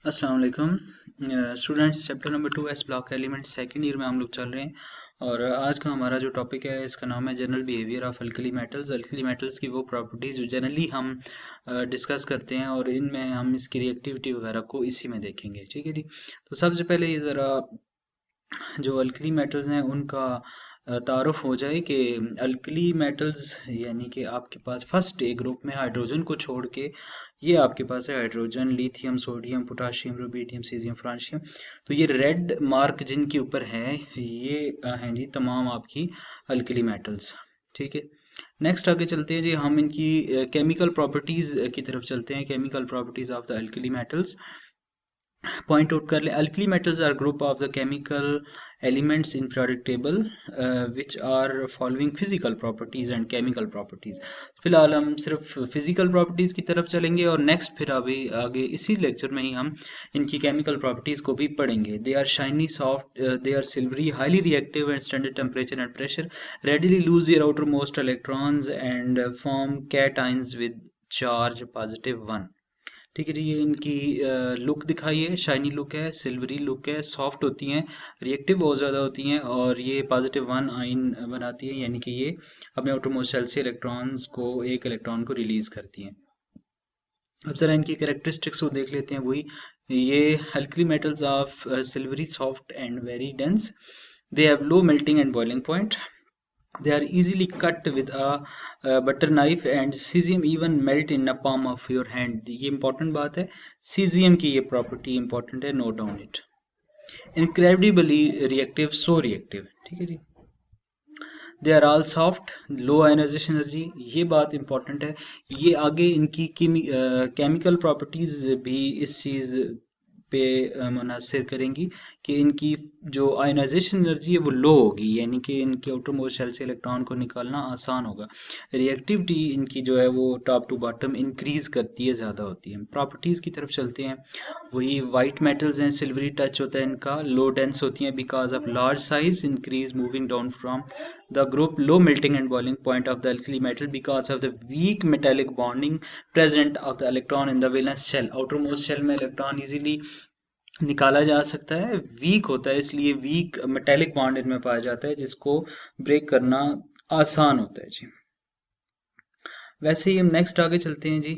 अस्सलाम वालेकुम students. Chapter number 2 S block element second year में हम लोग चल रहे हैं और आज का हमारा जो टॉपिक है इसका नाम है general behaviour of alkali metals. Alkali metals की वो प्रॉपर्टीज जो जनरली हम डिस्कस करते हैं और इनमें हम इसकी रिएक्टिविटी वगैरह को इसी में देखेंगे। ठीक है जी। तो सबसे पहले ये ज़रा जो अल्कली मेटल्स हैं उनका तारुफ हो जाए कि अल्कली मेटल्स यानी कि आपके पास फर्स्ट ए ग्रुप में हाइड्रोजन को छोड़ के ये आपके पास है hydrogen, lithium, sodium, potassium, rubidium, caesium, francium. तो ये रेड मार्क जिनके ऊपर है ये हैं जी तमाम आपकी अल्कली मेटल्स। ठीक है। नेक्स्ट आगे चलते हैं जी, हम इनकी केमिकल प्रॉपर्टीज की तरफ चलते हैं। Chemical properties of the alkali metals point out कर ले। Alkali metals are group of the chemical elements in periodic table which are following physical properties and chemical properties. फिलहाल हम सिर्फ फिजिकल प्रॉपर्टीज की तरफ चलेंगे और नेक्स्ट फिर अभी आगे इसी लेक्चर में ही हम इनकी केमिकल प्रॉपर्टीज को भी पढ़ेंगे। They are shiny, soft, they are silvery, highly reactive and standard temperature and pressure, readily lose their outermost electrons and form cations with charge +1। ठीक है जी। ये इनकी लुक दिखाइए, शाइनी लुक है, सिल्वरी लुक है, सॉफ्ट होती हैं, रिएक्टिव बहुत ज़्यादा होती हैं और ये +1 आयन बनाती है, यानी कि ये अपने आउटरमोस्ट शेल से इलेक्ट्रॉन्स को एक इलेक्ट्रॉन को रिलीज करती हैं। अब जरा इनकी कैरेक्टरिस्टिक्स को देख लेते हैं। वही ये alkali metals of silvery, soft and very dense, they have low melting and boiling point, they are easily cut with a butter knife and cesium even melt in a palm of your hand। ये important बात है, cesium की ये property important है, note down it। incredibly reactive, so reactive। ठीक है जी। They are all soft, low ionization energy, ये बात इंपॉर्टेंट है। ये आगे इनकी केमिकल प्रॉपर्टीज भी इस चीज़ पे मुनहसर करेंगी कि इनकी जो आयोनाइजेशन एनर्जी है वो लो होगी, यानी कि इनके आउटर मोस्ट शेल से इलेक्ट्रॉन को निकालना आसान होगा। रिएक्टिविटी इनकी जो है वो टॉप टू बॉटम इंक्रीज करती है, ज़्यादा होती है। प्रॉपर्टीज़ की तरफ चलते हैं। वही वाइट मेटल्स हैं, सिल्वरी टच होता है इनका, लो डेंस होती हैं because of large size, increase moving down from the group, low melting and boiling point of the alkali metal because of the weak metallic bonding present of the electron in the valence shell। outermost shell में electron easily निकाला जा सकता है, week होता है, इसलिए week metallic bond इनमें पाया जाता है जिसको ब्रेक करना आसान होता है जी। वैसे ही हम नेक्स्ट आगे चलते हैं जी।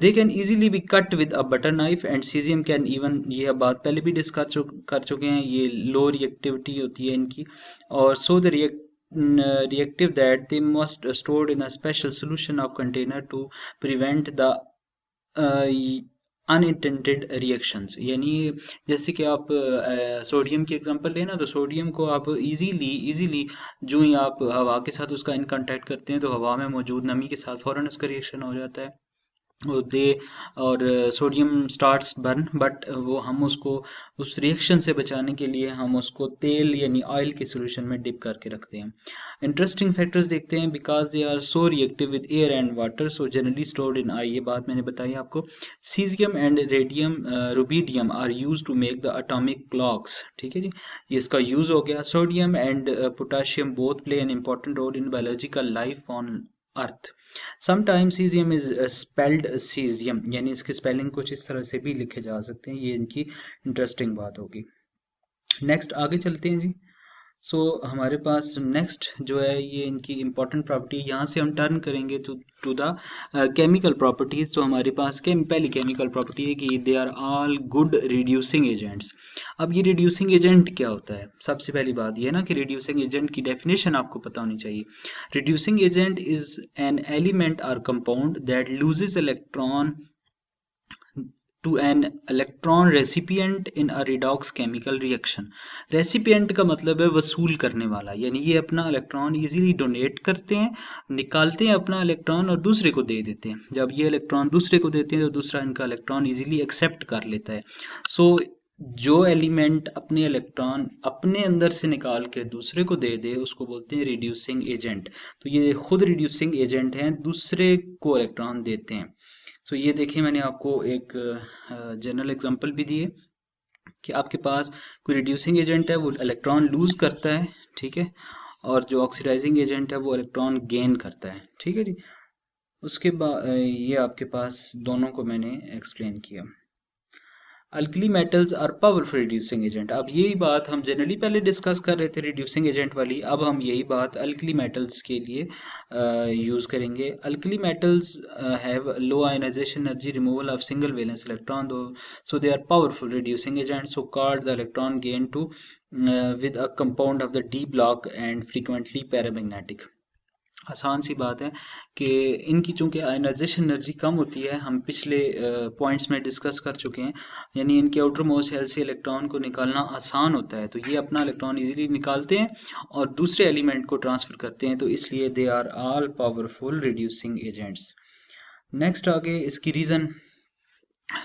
they can easily be cut with a butter knife and cesium can even, ये बात पहले भी डिस्कस कर चुके हैं, ये लो रिएक्टिविटी होती है इनकी और so the reactive that they must stored in a special solution of container to prevent the unintended reactions. यानी जैसे कि आप सोडियम की एग्जांपल लेना, तो सोडियम को आप इजीली जो ही आप हवा के साथ उसका इन कांटेक्ट करते हैं तो हवा में मौजूद नमी के साथ फौरन उसका रिएक्शन हो जाता है दे और सोडियम स्टार्ट्स बर्न, बट वो हम उसको उस रिएक्शन से बचाने के लिए हम उसको तेल यानी ऑयल के सोल्यूशन में डिप करके रखते हैं। इंटरेस्टिंग फैक्टर्स देखते हैं। Because they are so reactive with air and water so generally stored in eye, ये बात मैंने बताई आपको। Caesium and radium rubidium are use to make the atomic clocks. ठीक है जी, ये इसका यूज हो गया। Sodium and potassium both play an important role in biological life on earth. Sometimes caesium is spelled caesium, यानी इसके स्पेलिंग कुछ इस तरह से भी लिखे जा सकते हैं, ये इनकी इंटरेस्टिंग बात होगी। नेक्स्ट आगे चलते हैं जी। सो हमारे पास नेक्स्ट जो है ये इनकी इंपॉर्टेंट प्रॉपर्टी, यहाँ से हम टर्न करेंगे टू द केमिकल प्रॉपर्टीज। तो हमारे पास पहली केमिकल प्रॉपर्टी है कि they are all good reducing agents. अब ये रिड्यूसिंग एजेंट क्या होता है? सबसे पहली बात ये ना कि रिड्यूसिंग एजेंट की डेफिनेशन आपको पता होनी चाहिए। Reducing agent is an element और compound that loses electron to an electron recipient in a redox chemical reaction। Recipient का मतलब है वसूल करने वाला, यानी ये अपना इलेक्ट्रॉन इजीली डोनेट करते हैं, निकालते हैं अपना इलेक्ट्रॉन और दूसरे को दे देते हैं। जब ये इलेक्ट्रॉन दूसरे को देते हैं तो दूसरा इनका इलेक्ट्रॉन इजीली एक्सेप्ट कर लेता है। सो जो एलिमेंट अपने इलेक्ट्रॉन अपने अंदर से निकाल के दूसरे को दे दे उसको बोलते हैं रिड्यूसिंग एजेंट। तो ये खुद रिड्यूसिंग एजेंट हैं, दूसरे को इलेक्ट्रॉन देते हैं। सो ये देखिए मैंने आपको एक जनरल एग्जांपल भी दिए कि आपके पास कोई रिड्यूसिंग एजेंट है वो इलेक्ट्रॉन लूज करता है, ठीक है, और जो ऑक्सीडाइजिंग एजेंट है वो इलेक्ट्रॉन गेन करता है। ठीक है जी। उसके बाद ये आपके पास दोनों को मैंने एक्सप्लेन किया। Alkali metals are powerful reducing agent. अब यही बात हम जनरली पहले डिस्कस कर रहे थे रिड्यूसिंग एजेंट वाली, अब हम यही बात अल्कली मेटल्स के लिए यूज करेंगे। Alkali metals have low ionization energy, removal of single valence electron, दो so they are powerful reducing agents, so called the electron gain to with a compound of the d block and frequently paramagnetic। आसान सी बात है कि इनकी चूंकि ionization energy कम होती है, हम पिछले पॉइंट्स में डिस्कस कर चुके हैं, यानी इनके आउटर मोस्ट शेल से इलेक्ट्रॉन को निकालना आसान होता है, तो ये अपना इलेक्ट्रॉन इजीली निकालते हैं और दूसरे एलिमेंट को ट्रांसफर करते हैं, तो इसलिए they are all powerful reducing agents. Next आगे इसकी reason,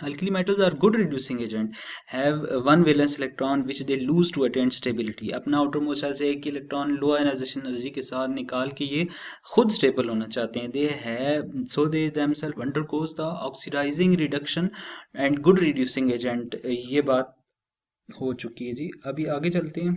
alkali metals are good reducing agent, have one valence electron which they lose to attain stability। अपना outermost shell से एक इलेक्ट्रॉन लो आयनाइजेशन एनर्जी के साथ निकाल के ये खुद स्टेबल होना चाहते हैं, they have so they themselves undergoes the oxidizing reduction and good reducing agent। ये बात हो चुकी है जी। अभी आगे चलते हैं।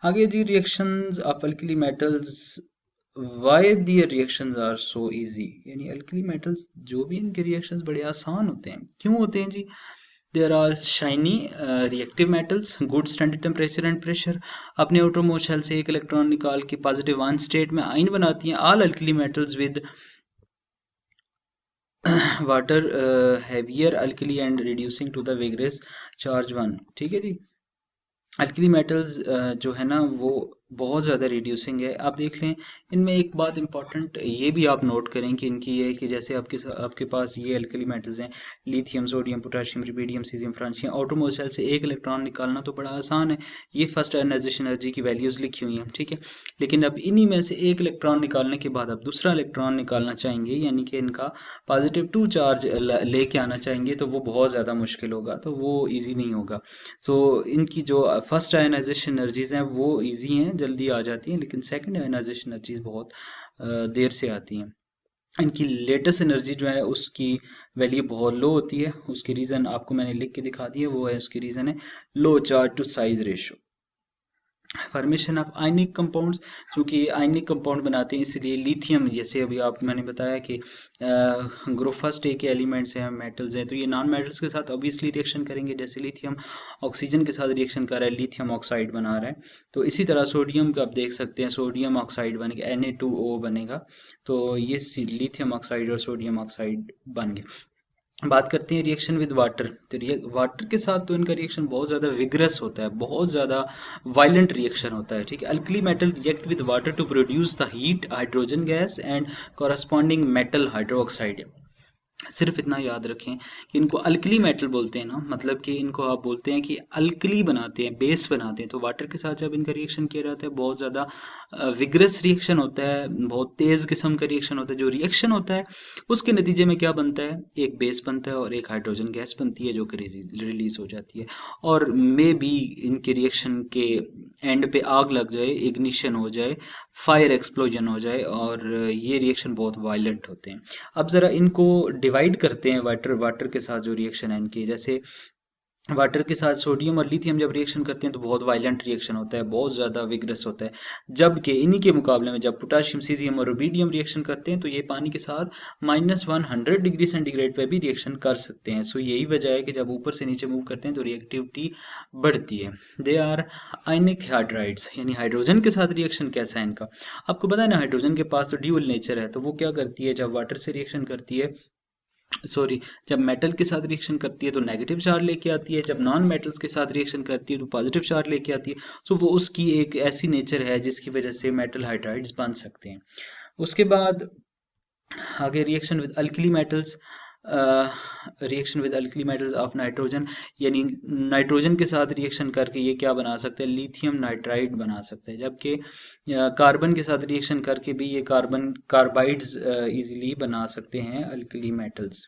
आगे जी reactions of alkali metals, why their reactions are so easy, यानी अल्कली मेटल्स जो भी इनके रिएक्शंस बड़े आसान होते हैं। क्यों होते हैं जी? There are shiny reactive metals, good standard temperature and pressure, अपने आउटर मोस्ट शेल से एक इलेक्ट्रॉन निकाल के पॉजिटिव वन स्टेट में आयन बनाती हैं। All alkali metals with water heavier alkali and reducing to the vigorous charge one. ठीक है जी। अल्कली मेटल्स जो है ना वो बहुत ज़्यादा रिड्यूसिंग है। आप देख लें, इनमें एक बात इंपॉर्टेंट ये भी आप नोट करें कि इनकी ये है कि जैसे आपके पास ये अल्कली मेटल्स हैं, lithium, sodium, potassium, rubidium, caesium, francium, outermost shell से एक इलेक्ट्रॉन निकालना तो बड़ा आसान है, ये फर्स्ट आयनाइजेशन एनर्जी की वैल्यूज़ लिखी हुई हैं, ठीक है। लेकिन अब इन्हीं में से एक इलेक्ट्रॉन निकालने के बाद अब दूसरा इलेक्ट्रॉन निकालना चाहेंगे, यानी कि इनका पॉजिटिव टू चार्ज लेके आना चाहेंगे, तो वो बहुत ज़्यादा मुश्किल होगा, तो वो ईजी नहीं होगा। सो इनकी जो फर्स्ट आयनाइजेशन एनर्जीज हैं वो ईजी हैं, जल्दी आ जाती हैं, लेकिन सेकंड आयनाइजेशन एनर्जीज बहुत देर से आती हैं। इनकी लेटेस्ट एनर्जी जो है उसकी वैल्यू बहुत लो होती है। उसकी रीज़न आपको मैंने लिख के दिखा दी है, वो है उसकी रीज़न है low charge to size ratio. Formation of ionic compounds, क्योंकि आयनिक कंपाउंड बनाते हैं इसलिए लिथियम, जैसे अभी आप मैंने बताया कि ग्रुप फर्स्ट ए के एलिमेंट्स हैं, मेटल्स हैं, तो ये नॉन मेटल्स के साथ ऑब्वियसली रिएक्शन करेंगे। जैसे लिथियम ऑक्सीजन के साथ रिएक्शन कर रहा है, लिथियम ऑक्साइड बना रहा है, तो इसी तरह सोडियम का आप देख सकते हैं, सोडियम ऑक्साइड बनेगा, Na2O बनेगा, तो ये लिथियम ऑक्साइड और सोडियम ऑक्साइड बन गए। बात करते हैं रिएक्शन विद वाटर, तो वाटर के साथ तो इनका रिएक्शन बहुत ज़्यादा विग्रस होता है, बहुत ज़्यादा वायलेंट रिएक्शन होता है, ठीक है। Alkali metal react with water to produce the heat, hydrogen gas and corresponding metal hydroxide. सिर्फ इतना याद रखें कि इनको अल्कली मेटल बोलते हैं ना, मतलब कि इनको आप बोलते हैं कि अल्कली बनाते हैं, बेस बनाते हैं, तो वाटर के साथ जब इनका रिएक्शन किया जाता है बहुत ज़्यादा विग्रस रिएक्शन होता है, बहुत तेज़ किस्म का रिएक्शन होता है। जो रिएक्शन होता है उसके नतीजे में क्या बनता है, एक बेस बनता है और एक हाइड्रोजन गैस बनती है जो कि रिलीज हो जाती है, और मे बी इनके रिएक्शन के एंड पे आग लग जाए, इग्निशन हो जाए, फायर एक्सप्लोजन हो जाए, और ये रिएक्शन बहुत वायलेंट होते हैं। अब ज़रा इनको डिवाइड करते हैं, वाटर के साथ जो रिएक्शन है इनकी, जैसे वाटर के साथ सोडियम और लिथियम जब रिएक्शन करते हैं तो बहुत वायलेंट रिएक्शन होता है, बहुत ज़्यादा विग्रस होता है, जबकि इन्हीं के मुकाबले में जब पोटाशियम, सीजियम और रुबिडियम रिएक्शन करते हैं तो ये पानी के साथ -100 डिग्री सेंटीग्रेड पे भी रिएक्शन कर सकते हैं। सो यही वजह है कि जब ऊपर से नीचे मूव करते हैं तो रिएक्टिविटी बढ़ती है। दे आर आयनिक हाइड्राइड्स, यानी हाइड्रोजन के साथ रिएक्शन कैसा है इनका, आपको पता है ना, हाइड्रोजन के पास तो ड्यूअल नेचर है, तो वो क्या करती है, जब वाटर से रिएक्शन करती है, जब मेटल के साथ रिएक्शन करती है तो नेगेटिव चार्ज लेके आती है, जब नॉन मेटल्स के साथ रिएक्शन करती है तो पॉजिटिव चार्ज लेके आती है। सो वो उसकी एक ऐसी नेचर है जिसकी वजह से मेटल हाइड्राइड्स बन सकते हैं। उसके बाद आगे reaction with alkali metals, reaction with alkali metals of nitrogen, यानी नाइट्रोजन के साथ रिएक्शन करके ये क्या बना सकते हैं, लिथियम नाइट्राइड बना सकते हैं, जबकि कार्बन के साथ रिएक्शन करके भी ये कार्बाइड्स इजीली बना सकते हैं अल्कली मेटल्स।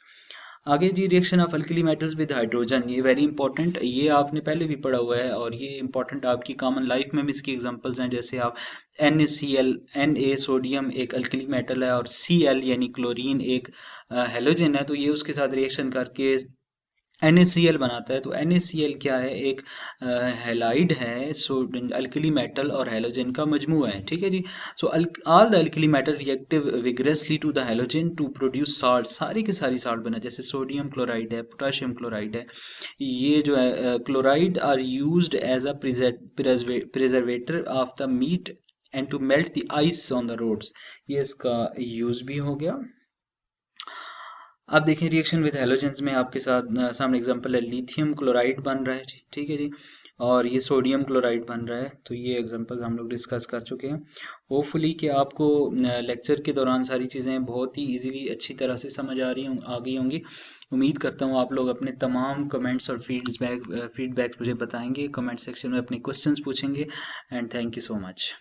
आगे जी reaction of alkali metals with hydrogen, ये वेरी इंपॉर्टेंट, ये आपने पहले भी पढ़ा हुआ है और ये इंपॉर्टेंट आपकी कॉमन लाइफ में भी इसकी एग्जांपल्स हैं। जैसे आप NaCl, Na सोडियम एक अल्कली मेटल है और Cl यानी क्लोरीन एक हेलोजन है, तो ये उसके साथ रिएक्शन करके NaCl बनाता है। तो NaCl क्या है, एक हैलाइड है, सो अल्कली मेटल और हैलोजन का मजमू है, ठीक है जी। So all the alkali metal reactive vigorously to the halogen to produce salt, सारी की सारी साल्ट बना, जैसे सोडियम क्लोराइड है, पोटाशियम क्लोराइड है, ये जो है chloride are used as a preservator of the meat and to melt the ice on the roads, ये इसका यूज भी हो गया। आप देखें रिएक्शन विद हैलोजेंस में आपके साथ सामने एग्जांपल है, लिथियम क्लोराइड बन रहा है जी, ठीक है जी, और ये सोडियम क्लोराइड बन रहा है। तो ये एग्जांपल हम लोग डिस्कस कर चुके हैं। होपफुली कि आपको लेक्चर के दौरान सारी चीज़ें बहुत ही इजीली अच्छी तरह से समझ आ गई होंगी। उम्मीद करता हूँ आप लोग अपने तमाम कमेंट्स और फीडबैक मुझे बताएंगे, कमेंट सेक्शन में अपने क्वेश्चंस पूछेंगे। And thank you so much.